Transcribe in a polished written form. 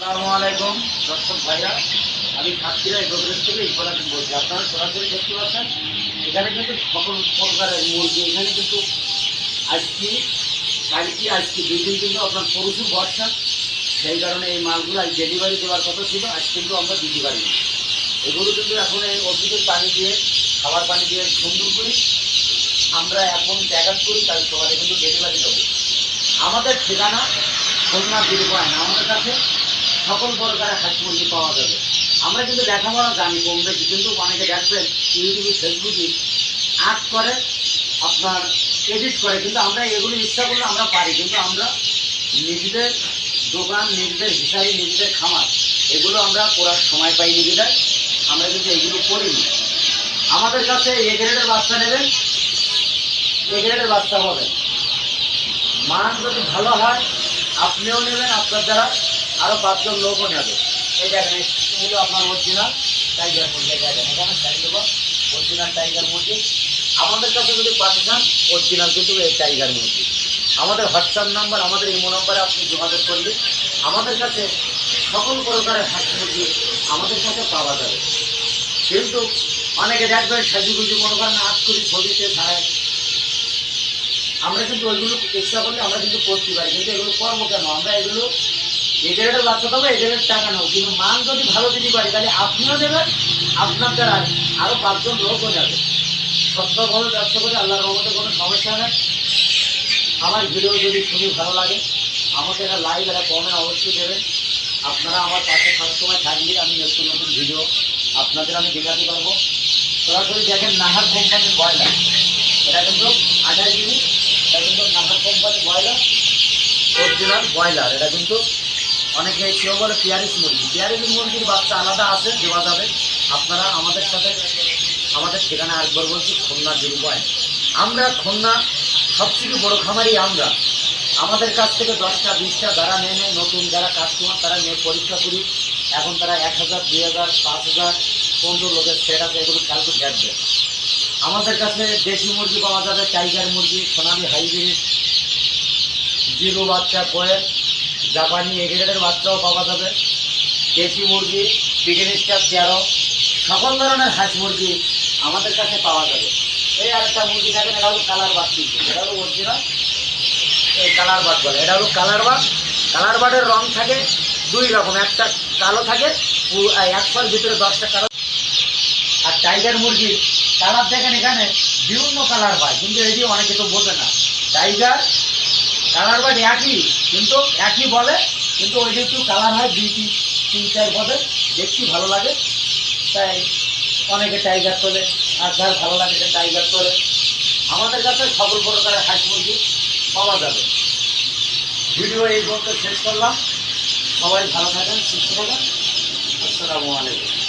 আসসালামু আলাইকুম দর্শক ভাইরা, আমি সাতক্ষীরা গোদরেজ থেকে ইকবালুদ্দিন বলছি। আপনারা সরাসরি দেখতে পাচ্ছেন এখানে কিন্তু সকল প্রকারের মুরগি। এখানে কিন্তু আজকে আজকে দুই দিন কিন্তু আপনার প্রচুর বর্ষা, সেই কারণে এই মালগুলো আজ ডেলিভারি দেওয়ার কথা ছিল, আজ কিন্তু আমরা দিতে পারিনি। এগুলো কিন্তু এখন এই ওষুধের পানি দিয়ে, খাবার পানি দিয়ে সুন্দর করি আমরা এখন প্যাকেট করি, তাই সকালে কিন্তু ডেলিভারি দেবো। আমাদের ঠিকানা খুলনা বীরগঞ্জ। আমাদের কাছে সকল প্রকারের হাঁস মুরগি পাওয়া যাবে। আমরা কিন্তু লেখাপড়া জানি কম বেশি, কিন্তু অনেকে দেখবেন ইউটিউবে ফেসবুকে আর্ট করে, আপনার এডিট করে, কিন্তু আমরা এগুলো ইচ্ছা করলে আমরা পারি, কিন্তু আমরা নিজেদের দোকান, নিজেদের হিসাবে, নিজেদের খামার, এগুলো আমরা করার সময় পাই নিজেদের, আমরা কিন্তু এগুলো করিনি। আমাদের কাছে এ গ্রেডের বাচ্চা নেবেন, এ গ্রেডের বাচ্চা পাবেন। মান যদি ভালো হয় আপনিও নেবেন, আপনার দ্বারা আরও 5 জন লোকও নেবে। এই দেখেন, এগুলো আপনার অরিজিনাল টাইগার মুরগি। দেখেন এখানে সাইড দেবো অরিজিনাল টাইগার মুরগি। আমাদের কাছে যদি পাতে চান অরিজিনাল কিন্তু এই টাইগার মুরগি। আমাদের হোয়াটসঅ্যাপ নাম্বার, আমাদের ইমো নাম্বারে আপনি যোগাযোগ করলে আমাদের কাছে সকল প্রকারের হাঁস মুরগি আমাদের কাছে পাওয়া যাবে। কিন্তু অনেকে দেখবেন সাজুগুজু মনে করেন আজ করি ছবিতে ছাড়ায়, আমরা কিন্তু ওইগুলো চেষ্টা করলে আমরা কিন্তু করতে পারি, কিন্তু এগুলো করবো কেন? আমরা এগুলো এদের বাচ্চা দেবো, এদের টাকা নেবো, কিন্তু মান যদি ভালো দিতে পারি তাহলে আপনিও দেবেন, আপনার দ্বারা আরও 5 জন লোকও যাবে। সত্যভাবে ব্যবসা করে আল্লাহর রহমতে কোনো সমস্যা নেই। আমার ভিডিও যদি খুবই ভালো লাগে আমাকে একটা লাইক, একটা কমেন্ট অবশ্যই দেবেন। আপনারা আমার পাশে সবসময় থাকলে আমি নতুন নতুন ভিডিও আপনাদের আমি দেখাতে পারবো। সরাসরি দেখেন নাহার কোম্পানির ব্রয়লার, এটা কিন্তু 28 জিবি, এটা কিন্তু নাহার কোম্পানির ব্রয়লার, অরিজিনাল ব্রয়লার। এটা কিন্তু অনেকে কেউ বলে পিয়ারিস মুরগি, পিয়ারিস মুরগির বাচ্চা আলাদা আছে, দেওয়া যাবে। আপনারা আমাদের সাথে, আমাদের ঠিকানা আরেকবার বলছি, খুলনা বীরগঞ্জ। আমরা খুলনা সবথেকে বড় খামারি আমরা। আমাদের কাছ থেকে 10টা 20টা যারা নেয়, নতুন যারা কাস্টমার তারা নিয়ে পরীক্ষা করি। এখন তারা 1000, 2000, 5000, 15 লোকের সেট আছে, এগুলো খেয়াল করে দেখবে। আমাদের কাছে দেশি মুরগি পাওয়া যাবে, টাইগার মুরগি, সোনালি হাইব্রিড, জিরো বাচ্চা, কোয়েল, জাপানি এগ্রেডের বাচ্চাও পাওয়া যাবে। দেশি মুরগি, চিকেন স্টার 13, সকল ধরনের হাঁস মুরগি আমাদের কাছে পাওয়া যাবে। এই আরেকটা মুরগি থাকেন, এটা হলো কালার বাট, কিন্তু এটা হলো অরিজিনাল এই কালার বাট বলে। এটা হলো কালার বাট। কালার বাটের রং থাকে 2 রকম, একটা কালো থাকে, 100 ভিতরে 10টা কালো। আর টাইগার মুরগির কালার দেখেন এখানে বিভিন্ন কালার হয়, কিন্তু এটি অনেকে তো বোঝে না। টাইগার কালার বাট একই, কিন্তু একই বলে, কিন্তু ওই যে একটু কালার হয় 2, 3, 4 পদে, দেখতে ভালো লাগে, তাই অনেকে টাইগার তোলে, আর যার ভালো লাগে সে টাইগার তোলে। আমাদের কাছে সকল প্রকারের হাঁস মুরগি পাওয়া যাবে। ভিডিও এই পর্যন্ত শেষ করলাম। সবাই ভালো থাকেন, সুস্থ থাকেন। আসসালামু আলাইকুম।